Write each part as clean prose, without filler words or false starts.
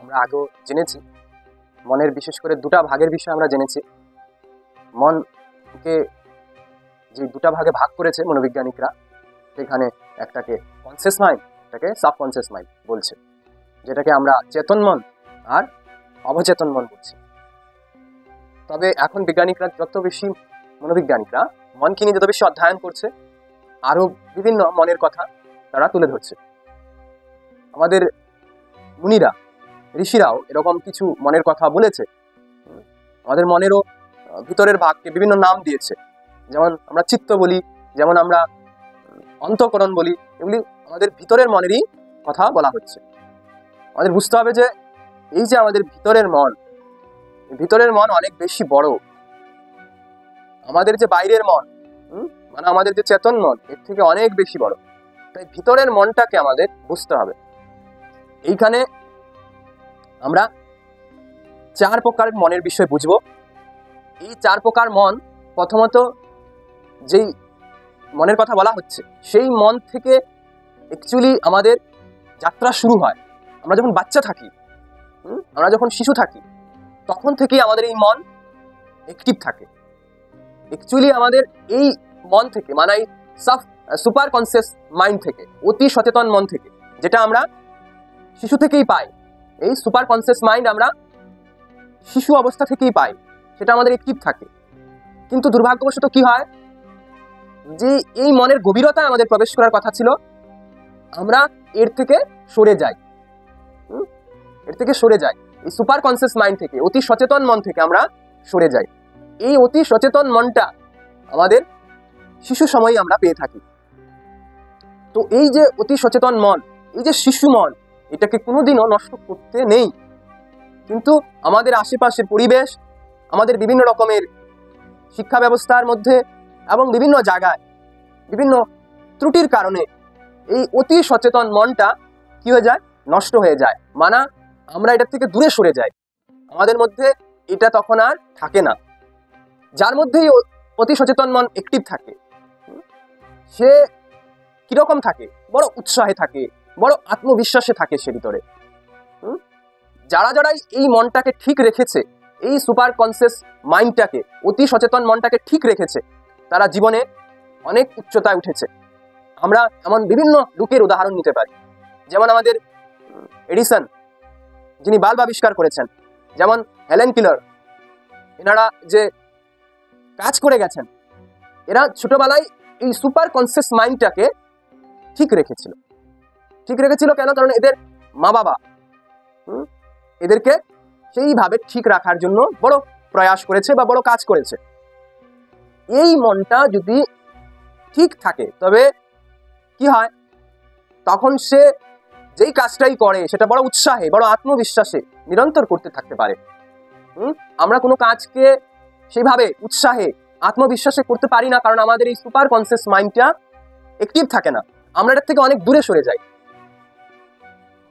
আমরা আগেও জেনেছি, মনের বিশেষ করে দুটা ভাগের বিষয়ে আমরা জেনেছি। মনকে যে দুটা ভাগে ভাগ করেছে মনোবিজ্ঞানিকরা, সেখানে একটাকে কনসিয়াস মাইন্ড, একটাকে সাবকনসিয়াস মাইন্ড বলছে, যেটাকে আমরা চেতন মন আর অবচেতন মন বলছি। তবে এখন বিজ্ঞানিকরা যত বেশি, মনোবিজ্ঞানিকরা মনকে নিয়ে যত বেশি অধ্যয়ন করছে, আরও বিভিন্ন মনের কথা তারা তুলে ধরছে। আমাদের মুনিরা, ঋষিরাও এরকম কিছু মনের কথা বলেছে। আমাদের মনেরও ভিতরের ভাগকে বিভিন্ন নাম দিয়েছে, যেমন আমরা চিত্ত বলি, যেমন আমরা অন্তঃকরণ বলি। এগুলি আমাদের ভিতরের মনেরই কথা বলা হচ্ছে। আমাদের বুঝতে হবে যে এই যে আমাদের ভিতরের মন অনেক বেশি বড়। আমাদের যে বাইরের মন, মানে আমাদের যে চেতন মন, এর থেকে অনেক বেশি বড়। তাই ভিতরের মনটাকে আমাদের বুঝতে হবে। এইখানে আমরা 4 প্রকারের মনের বিষয় বুঝবো। এই 4 প্রকার মন, প্রথমত যেই মনের কথা বলা হচ্ছে, সেই মন থেকে অ্যাকচুয়ালি আমাদের যাত্রা শুরু হয়। আমরা যখন বাচ্চা থাকি, আমরা যখন শিশু থাকি, তখন থেকেই আমাদের এই মন অ্যাক্টিভ থাকে। অ্যাকচুয়ালি আমাদের এই মন থেকে, মানে এই সুপার কনসিয়াস মাইন্ড থেকে, অতি সচেতন মন থেকে, যেটা আমরা শিশু থেকেই পাই, এই সুপার কনসিয়াস মাইন্ড আমরা শিশু অবস্থা থেকেই পাই, সেটা আমাদের অ্যাক্টিভ থাকে। কিন্তু দুর্ভাগ্যবশত কি হয়, যে এই মনের গভীরতায় আমাদের প্রবেশ করার কথা ছিল, আমরা এর থেকে সরে যাই। এই সুপার কনসিয়াস মাইন্ড থেকে, অতি সচেতন মন থেকে আমরা সরে যাই। এই অতি সচেতন মনটা আমাদের শিশু সময়ই আমরা পেয়ে থাকি। তো এই যে অতি সচেতন মন, এই যে শিশু মন, এটাকে কোনোদিনও নষ্ট করতে নেই। কিন্তু আমাদের আশেপাশের পরিবেশ, আমাদের বিভিন্ন রকমের শিক্ষা ব্যবস্থার মধ্যে এবং বিভিন্ন জায়গায় বিভিন্ন ত্রুটির কারণে এই অতি সচেতন মনটা কি হয়ে যায়, নষ্ট হয়ে যায়। মানে আমরা এটার থেকে দূরে সরে যাই, আমাদের মধ্যে এটা তখন আর থাকে না। যার মধ্যেই অতি সচেতন মন অ্যাক্টিভ থাকে, সে কিরকম থাকে, বড় উৎসাহে থাকে, বড় আত্মবিশ্বাসে থাকে সে ভিতরে। যারা এই মনটাকে ঠিক রেখেছে, এই সুপার কনসিয়াস মাইন্ডটাকে, অতি সচেতন মনটাকে ঠিক রেখেছে, তারা জীবনে অনেক উচ্চতায় উঠেছে। আমরা এমন বিভিন্ন লোকের উদাহরণ নিতে পারি। যেমন আমাদের এডিসন, যিনি বাল্ব আবিষ্কার করেছেন, যেমন হেলেন কিলার, এনারা যে কাজ করে গেছেন, এরা ছোটবেলায় এই সুপার কনসিয়াস মাইন্ডটাকে ঠিক রেখেছিল। কেন? কারণ এদের মা বাবা এদেরকে সেইভাবে ঠিক রাখার জন্য বড় প্রয়াস করেছে বা বড় কাজ করেছে। এই মনটা যদি ঠিক থাকে, তবে কি হয়, তখন সে যেই কাজটাই করে সেটা বড় উৎসাহে, বড় আত্মবিশ্বাসে নিরন্তর করতে থাকতে পারে। আমরা কোনো কাজকে সেইভাবে উৎসাহে, আত্মবিশ্বাসে করতে পারি না, কারণ আমাদের এই সুপার কনসিয়াস মাইন্ডটা অ্যাক্টিভ থাকে না। আমরা এটার থেকে অনেক দূরে সরে যাই।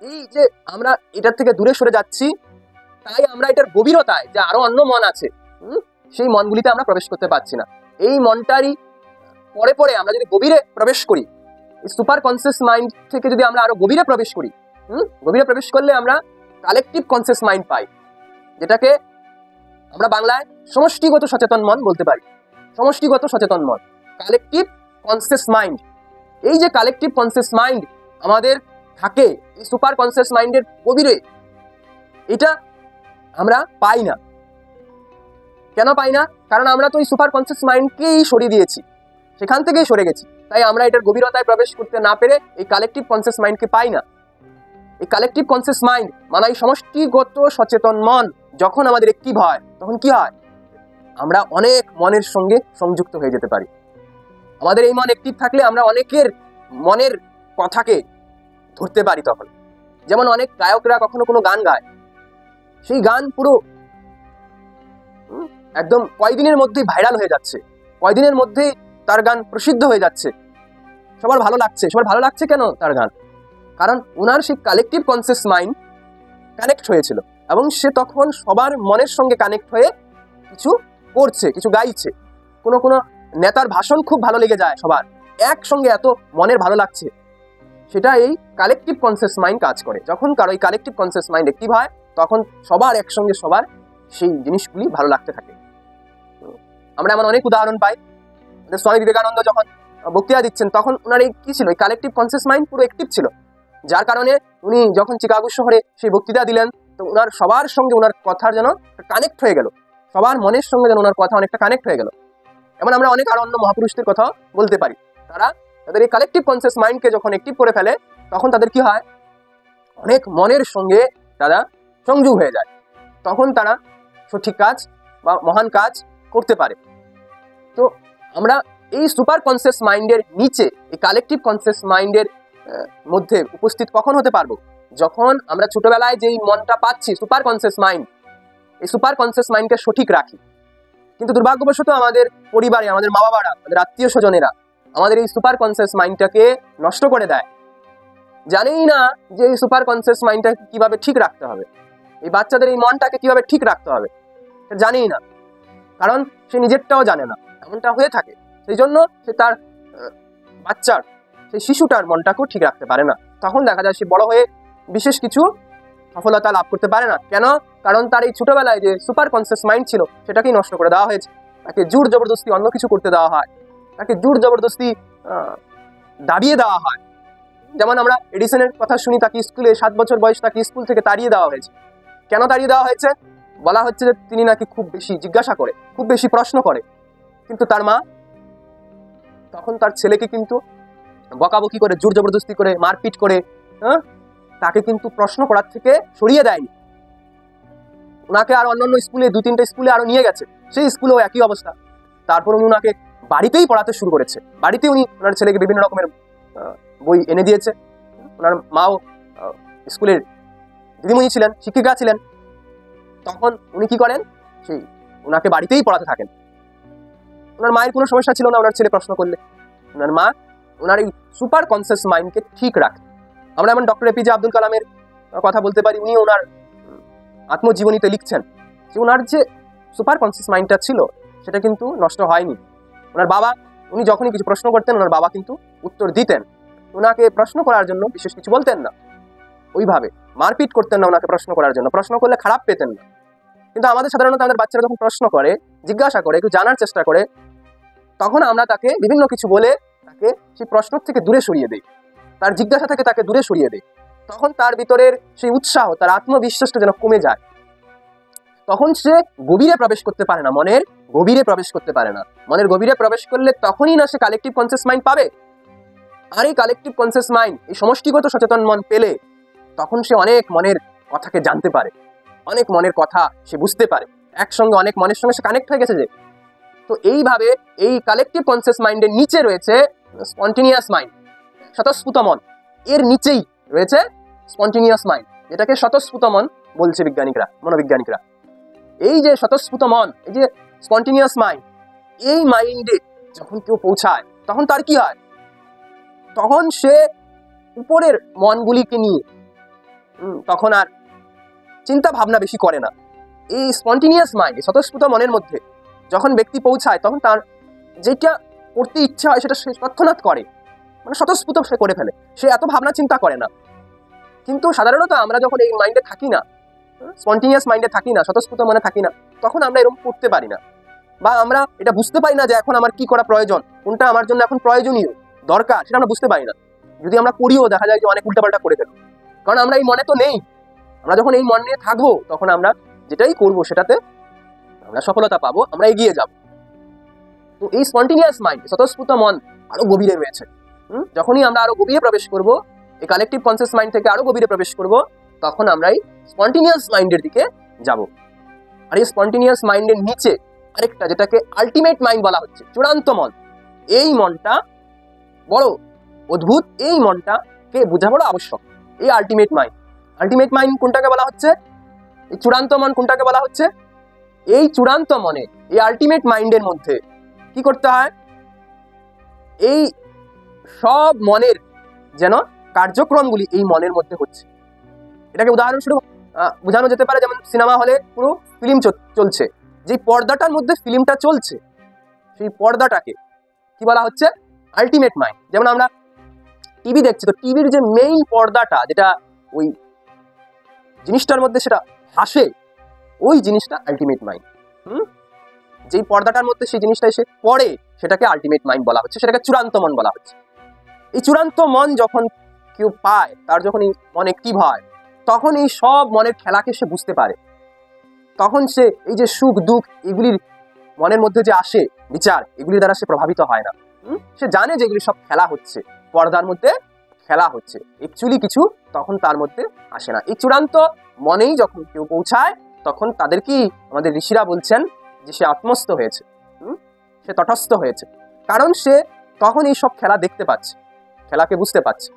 এই যে আমরা এটার থেকে দূরে সরে যাচ্ছি, তাই আমরা এটার গভীরতায় যে আরো অন্য মন আছে, সেই মনগুলিতে আমরা প্রবেশ করতে পারছি না। এই মনটারই পরে আমরা যদি গভীরে প্রবেশ করি, সুপার কনসিয়াস মাইন্ড থেকে যদি আমরা আরো গভীরে প্রবেশ করি, গভীরে প্রবেশ করলে আমরা কালেকটিভ কনসিয়াস মাইন্ড পাই, যেটাকে আমরা বাংলায় সমষ্টিগত সচেতন মন বলতে পারি। সমষ্টিগত সচেতন মন, কালেকটিভ কনসিয়াস মাইন্ড। এই যে কালেকটিভ কনসিয়াস মাইন্ড আমাদের থাকে এই সুপার কনসিয়াস মাইন্ডের গভীরে, এটা আমরা পাই না। কেন পাই না? কারণ আমরা তো এই সুপার কনসিয়াস মাইন্ডকেই সরিয়ে দিয়েছি, সেখান থেকেই সরে গেছি। তাই আমরা এটার গভীরতায় প্রবেশ করতে না পেরে এই কালেকটিভ কনসিয়াস মাইন্ডকে পাই না। এই কালেকটিভ কনসিয়াস মাইন্ড মানে এই সমষ্টিগত সচেতন মন যখন আমাদের অ্যাক্টিভ হয়, তখন কি হয়, আমরা অনেক মনের সঙ্গে সংযুক্ত হয়ে যেতে পারি। আমাদের এই মন অ্যাক্টিভ থাকলে আমরা অনেকের মনের কথাকে ধরতে পারি তখন। যেমন অনেক গায়করা কখনো কোনো গান গায়, সেই গান পুরো একদম কয়দিনের মধ্যেই ভাইরাল হয়ে যাচ্ছে, কয়দিনের মধ্যেই তার গান প্রসিদ্ধ হয়ে যাচ্ছে, সবার ভালো লাগছে। কেন তার গান? কারণ ওনার সেই কালেকটিভ কনসিয়াস মাইন্ড কানেক্ট হয়েছিল, এবং সে তখন সবার মনের সঙ্গে কানেক্ট হয়ে কিছু করছে, কিছু গাইছে। কোনো নেতার ভাষণ খুব ভালো লেগে যায় সবার, একসঙ্গে এত মনের ভালো লাগছে, সেটা এই কালেকটিভ কনসিয়াস মাইন্ড কাজ করে। যখন কারো এই কালেকটিভ কনসিয়াস মাইন্ড অ্যাক্টিভ হয়, তখন সবার একসঙ্গে সবার সেই জিনিসগুলি ভালো লাগতে থাকে। আমরা এমন অনেক উদাহরণ পাই। স্বামী বিবেকানন্দ যখন বক্তৃতা দিচ্ছেন তখন ওনার এই কি ছিল, এই কালেকটিভ কনসিয়াস মাইন্ড পুরো অ্যাক্টিভ ছিল, যার কারণে উনি যখন চিকাগো শহরে সেই বক্তৃতা দিলেন তো ওনার সবার সঙ্গে ওনার কথার যেন কানেক্ট হয়ে গেল, সবার মনের সঙ্গে যেন ওনার কথা অনেকটা কানেক্ট হয়ে গেল। এমন আমরা অনেক আরো অন্য মহাপুরুষদের কথা বলতে পারি, তারা তাদের এই কালেকটিভ কনসিয়াস মাইন্ডকে যখন অ্যাক্টিভ করে ফেলে তখন তাদের কি হয়, অনেক মনের সঙ্গে তারা সংযোগ হয়ে যায়, তখন তারা সঠিক কাজ বা মহান কাজ করতে পারে। তো আমরা এই সুপার কনসিয়াস মাইন্ডের নিচে এই কালেকটিভ কনসিয়াস মাইন্ডের মধ্যে উপস্থিত কখন হতে পারবো, যখন আমরা ছোটবেলায় যেই মনটা পাচ্ছি সুপার কনসিয়াস মাইন্ড, এই সুপার কনসিয়াস মাইন্ডকে সঠিক রাখি। কিন্তু দুর্ভাগ্যবশত আমাদের পরিবারে, আমাদের মা বাবারা, আমাদের আত্মীয় স্বজনেরা আমাদের এই সুপার কনসিয়াস মাইন্ডটাকে নষ্ট করে দেয়। জানেই না যে এই সুপার কনসিয়াস মাইন্ডটা কিভাবে ঠিক রাখতে হবে, এই বাচ্চাদের এই মনটাকে কিভাবে ঠিক রাখতে হবে জানেই না, কারণ সে নিজেরটাও জানে না। এমনটা হয়ে থাকে, সেই জন্য সে তার বাচ্চার, সেই শিশুটার মনটাকেও ঠিক রাখতে পারে না। তখন দেখা যায় সে বড় হয়ে বিশেষ কিছু সফলতা লাভ করতে পারে না। কেন? কারণ তার এই ছোটবেলায় যে সুপার কনসিয়াস মাইন্ড ছিল সেটাকেই নষ্ট করে দেওয়া হয়েছে। তাকে জোর জবরদস্তি অন্য কিছু করতে দেওয়া হয়, তাকে জোর জবরদস্তি দাবিয়ে দেওয়া হয়। যেমন আমরা এডিসনের কথা শুনি, তাকে স্কুলে 7 বছর বয়স তাকে স্কুল থেকে তাড়িয়ে দেওয়া হয়েছে। কেন তাড়িয়ে দেওয়া হয়েছে? বলা হচ্ছে যে তিনি নাকি খুব বেশি জিজ্ঞাসা করে, খুব বেশি প্রশ্ন করে। কিন্তু তার মা তখন তার ছেলেকে কিন্তু বকাবকি করে, জোর জবরদস্তি করে, মারপিট করে তাকে কিন্তু প্রশ্ন করার থেকে সরিয়ে দেয়নি। ওনাকে আর অন্যান্য স্কুলে 2-3টে স্কুলে আরো নিয়ে গেছে, সেই স্কুলেও একই অবস্থা। তারপর উনি ওনাকে বাড়িতেই পড়াতে শুরু করেছে। বাড়িতে উনি ওনার ছেলেকে বিভিন্ন রকমের বই এনে দিয়েছে। ওনার মাও স্কুলের দিদিমণি ছিলেন, শিক্ষিকা ছিলেন। তখন উনি কি করেন, সেই ওনাকে বাড়িতেই পড়াতে থাকেন। ওনার মায়ের কোনো সমস্যা ছিল না ওনার ছেলে প্রশ্ন করলে। ওনার মা ওনার এই সুপার কনসিয়াস মাইন্ডকে ঠিক রাখে। আমরা এমন ডক্টর এপিজে আব্দুল কালামের কথা বলতে পারি। উনি ওনার আত্মজীবনীতে লিখছেন যে ওনার যে সুপার কনসিয়াস মাইন্ডটা ছিল সেটা কিন্তু নষ্ট হয়নি। ওনার বাবা, উনি যখনই কিছু প্রশ্ন করতেন ওনার বাবা কিন্তু উত্তর দিতেন। ওনাকে প্রশ্ন করার জন্য বিশেষ কিছু বলতেন না, ওইভাবে মারপিট করতেন না ওনাকে প্রশ্ন করার জন্য, প্রশ্ন করলে খারাপ পেতেন না। কিন্তু আমাদের সাধারণত আমাদের বাচ্চারা যখন প্রশ্ন করে, জিজ্ঞাসা করে, একটু জানার চেষ্টা করে, তখন আমরা তাকে বিভিন্ন কিছু বলে তাকে সেই প্রশ্ন থেকে দূরে সরিয়ে দেই, তার জিজ্ঞাসা থেকে তাকে দূরে সরিয়ে দেই। তখন তার ভিতরের সেই উৎসাহ, তার আত্মবিশ্বাসটা যেন কমে যায়। তখন সে গভীরে প্রবেশ করতে পারে না, মনের গভীরে প্রবেশ করতে পারে না। মনের গভীরে প্রবেশ করলে তখনই না সে কালেকটিভ কনসিয়াস মাইন্ড পাবে। আর এই কালেকটিভ কনসিয়াস মাইন্ড, এই সমষ্টিগত সচেতন মন পেলে তখন সে অনেক মনের কথাকে জানতে পারে, অনেক মনের কথা সে বুঝতে পারে, একসঙ্গে অনেক মনের সঙ্গে সে কানেক্ট হয়ে গেছে যে। তো এইভাবে এই কালেকটিভ কনসিয়াস মাইন্ডের নিচে রয়েছে স্পন্টেনিয়াস মাইন্ড, স্বতঃস্ফূর্ত মন। এর নিচেই রয়েছে স্পন্টেনিয়াস মাইন্ড, যেটাকে স্বতঃস্ফূর্ত মন বলছে বিজ্ঞানিকরা, মনোবিজ্ঞানিকরা। এই যে স্বতঃস্ফূর্ত মন, এই যে স্পন্টেনিয়াস মাইন্ড, এই মাইন্ডে যখন কেউ পৌঁছায় তখন তার কি হয়, তখন সে উপরের মনগুলিকে নিয়ে তখন আর চিন্তা ভাবনা বেশি করে না। এই স্পন্টেনিয়াস মাইন্ড, স্বতঃস্ফূর্ত মনের মধ্যে যখন ব্যক্তি পৌঁছায় তখন তার যেটা করতে ইচ্ছা হয় সেটা সে তৎক্ষণাৎ করে, মানে স্বতঃস্ফূর্ত সে করে ফেলে, সে এত ভাবনা চিন্তা করে না। কিন্তু সাধারণত আমরা যখন এই মাইন্ডে থাকি না, স্পন্টেনিয়াস মাইন্ডে থাকি না, স্বতঃস্ফূর্ত মনে থাকি না, তখন আমরা এরকম করতে পারি না, বা আমরা এটা বুঝতে পারি না যে এখন আমার কি করা প্রয়োজন, কোনটা আমার জন্য এখন প্রয়োজনীয় দরকার, সেটা আমরা বুঝতে পারি না। যদি আমরা করিও দেখা যায় যে অনেক উল্টাপাল্টা করে ফেলি, কারণ আমরা এই মনে তো নেই। আমরা যখন এই মন নিয়ে থাকবো তখন আমরা যেটাই করবো সেটাতে আমরা সফলতা পাবো, আমরা এগিয়ে যাব। তো এই স্পন্টেনিয়াস মাইন্ড, স্বতঃস্ফূর্ত মন আরো গভীরে রয়েছে। যখনই আমরা আরো গভীরে প্রবেশ করব, এই কালেকটিভ কনসিয়াস মাইন্ড থেকে আরো গভীরে প্রবেশ করব, তখন আমরা এই স্পন্টেনিয়াস মাইন্ডের দিকে যাব। আর এই স্পন্টেনিয়াস মাইন্ডের নিচে আরেকটা, যেটাকে আলটিমেট মাইন্ড বলা হচ্ছে, চূড়ান্ত মন। এই মনটা বড় অদ্ভুত, এই মনটাকে বোঝা বড় আবশ্যক। এই আলটিমেট মাইন্ড, আলটিমেট মাইন্ড কোনটাকে বলা হচ্ছে, এই চূড়ান্ত মন কোনটাকে বলা হচ্ছে, এই চূড়ান্ত মনে, এই আলটিমেট মাইন্ডের মধ্যে কি করতে হয়, এই সব মনের যেন কার্যক্রমগুলি এই মনের মধ্যে হচ্ছে। এটাকে উদাহরণস্বরূপ বোঝানো যেতে পারে, যেমন সিনেমা হলে পুরো ফিল্ম চলছে, যে পর্দাটার মধ্যে ফিল্মটা চলছে সেই পর্দাটাকে কি বলা হচ্ছে, আলটিমেট মাইন্ড। যেমন আমরা টিভি দেখছি, তো টিভির যে মেইন পর্দাটা, যেটা ওই জিনিসটার মধ্যে সেটা ভাসে, ওই জিনিসটা আলটিমেট মাইন্ড। যেই পর্দাটার মধ্যে সেই জিনিসটা এসে পড়ে সেটাকে আলটিমেট মাইন্ড বলা হচ্ছে, সেটাকে চূড়ান্ত মন বলা হচ্ছে। এই চূড়ান্ত মন যখন কেউ পায়, তার যখন এই মন অ্যাক্টিভ হয়, তখন এই সব মনের খেলাকে সে বুঝতে পারে। তখন সে এই যে সুখ দুঃখ এগুলির মনের মধ্যে যে আসে বিচার, এগুলির দ্বারা সে প্রভাবিত হয় না। সে জানে যে এগুলি সব খেলা হচ্ছে, পর্দার মধ্যে খেলা হচ্ছে, অ্যাকচুয়ালি কিছু তখন তার মধ্যে আসে না। এই চূড়ান্ত মনেই যখন কেউ পৌঁছায়, তখন তাদের কি আমাদের ঋষিরা বলছেন যে সে আত্মস্থ হয়েছে, সে তটস্থ হয়েছে, কারণ সে তখন এই সব খেলা দেখতে পাচ্ছে, খেলাকে বুঝতে পারছে।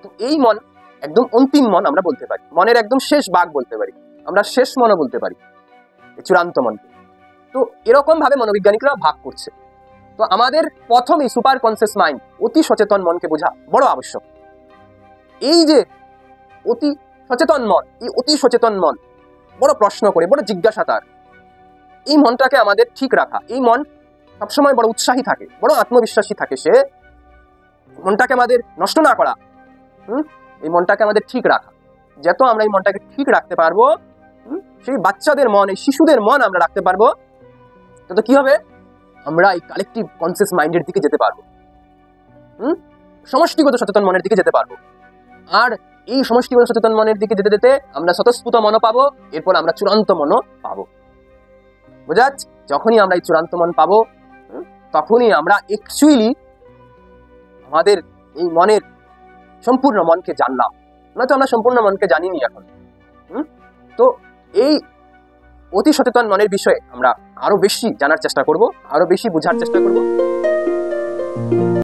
তো এই মন একদম অন্তিম মন আমরা বলতে পারি, মনের একদম শেষ ভাগ বলতে পারি, আমরা শেষ মনও বলতে পারি এই চূড়ান্ত মনকে। তো এরকম ভাবে মনোবিজ্ঞানিকরা ভাগ করছে। তো আমাদের প্রথম এই সুপার কনসিয়াস মাইন্ড, অতি সচেতন মনকে বোঝা বড় আবশ্যক। এই যে অতি সচেতন মন, এই অতি সচেতন মন বড় প্রশ্ন করে, বড় জিজ্ঞাসা তার। এই মনটাকে আমাদের ঠিক রাখা, এই মন সবসময় বড় উৎসাহী থাকে, বড় আত্মবিশ্বাসী থাকে, সে মনটাকে আমাদের নষ্ট না করা, এই মনটাকে আমাদের ঠিক রাখা। যত আমরা এই মনটাকে ঠিক রাখতে পারবো, সেই বাচ্চাদের মন, এই শিশুদের মন আমরা রাখতে পারবো, তত কি হবে, আমরা এই কালেকটিভ কনসিয়াস মাইন্ডের দিকে যেতে পারবো, সমষ্টিগত সচেতন মনের দিকে যেতে পারবো। আর এই সমষ্টিগত সচেতন মনের দিকে যেতে যেতে আমরা স্বতঃস্ফূর্ত মনও পাবো, এরপর আমরা চূড়ান্ত মনও পাবো। বোঝা যাচ্ছে? যখনই আমরা এই চূড়ান্ত মন পাবো, তখনই আমরা অ্যাকচুয়ালি আমাদের এই মনের সম্পূর্ণ মনকে জানলাম। নয়তো আমরা সম্পূর্ণ মনকে জানিনি এখন। তো এই অতি সচেতন মনের বিষয়ে আমরা আরো বেশি জানার চেষ্টা করব, আরো বেশি বোঝার চেষ্টা করব।